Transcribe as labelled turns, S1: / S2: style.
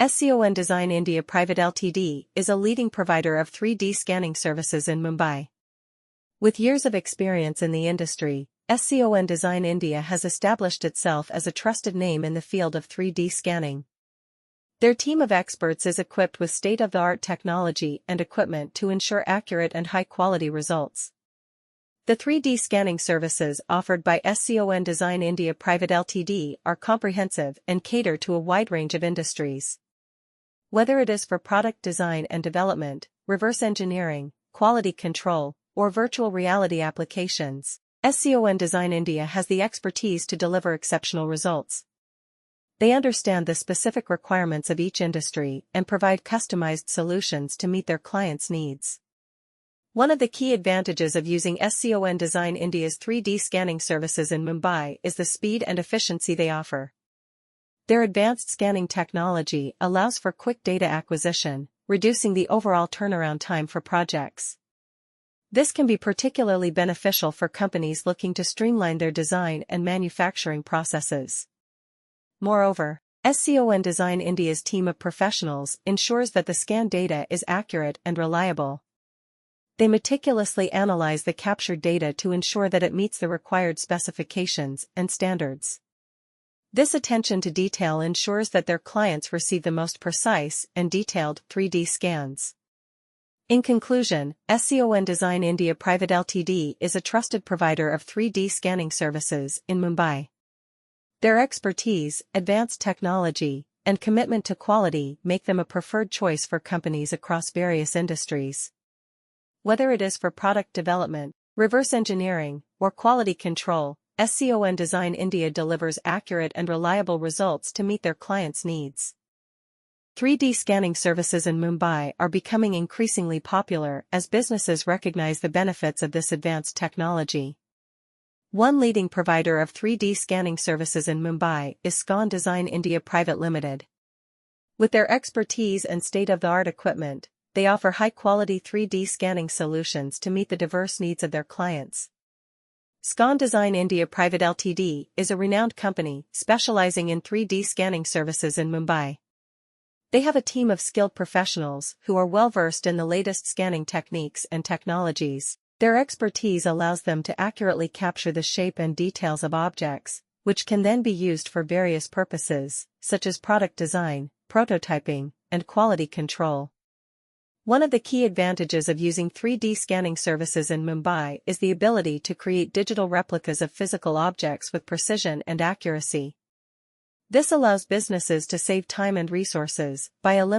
S1: SCON Design India Pvt Ltd is a leading provider of 3D scanning services in Mumbai. With years of experience in the industry, SCON Design India has established itself as a trusted name in the field of 3D scanning. Their team of experts is equipped with state-of-the-art technology and equipment to ensure accurate and high-quality results. The 3D scanning services offered by SCON Design India Pvt Ltd are comprehensive and cater to a wide range of industries. Whether it is for product design and development, reverse engineering, quality control, or virtual reality applications, SCON Design India has the expertise to deliver exceptional results. They understand the specific requirements of each industry and provide customized solutions to meet their clients' needs. One of the key advantages of using SCON Design India's 3D scanning services in Mumbai is the speed and efficiency they offer. Their advanced scanning technology allows for quick data acquisition, reducing the overall turnaround time for projects. This can be particularly beneficial for companies looking to streamline their design and manufacturing processes. Moreover, SCON Design India's team of professionals ensures that the scan data is accurate and reliable. They meticulously analyze the captured data to ensure that it meets the required specifications and standards. This attention to detail ensures that their clients receive the most precise and detailed 3D scans. In conclusion, SCON Design India Pvt Ltd is a trusted provider of 3D scanning services in Mumbai. Their expertise, advanced technology, and commitment to quality make them a preferred choice for companies across various industries. Whether it is for product development, reverse engineering, or quality control, SCON Design India delivers accurate and reliable results to meet their clients' needs. 3D scanning services in Mumbai are becoming increasingly popular as businesses recognize the benefits of this advanced technology. One leading provider of 3D scanning services in Mumbai is SCON Design India Pvt Ltd. With their expertise and state-of-the-art equipment, they offer high-quality 3D scanning solutions to meet the diverse needs of their clients. SCON Design India Pvt Ltd is a renowned company specializing in 3D scanning services in Mumbai. They have a team of skilled professionals who are well-versed in the latest scanning techniques and technologies. Their expertise allows them to accurately capture the shape and details of objects, which can then be used for various purposes, such as product design, prototyping, and quality control. One of the key advantages of using 3D scanning services in Mumbai is the ability to create digital replicas of physical objects with precision and accuracy. This allows businesses to save time and resources by eliminating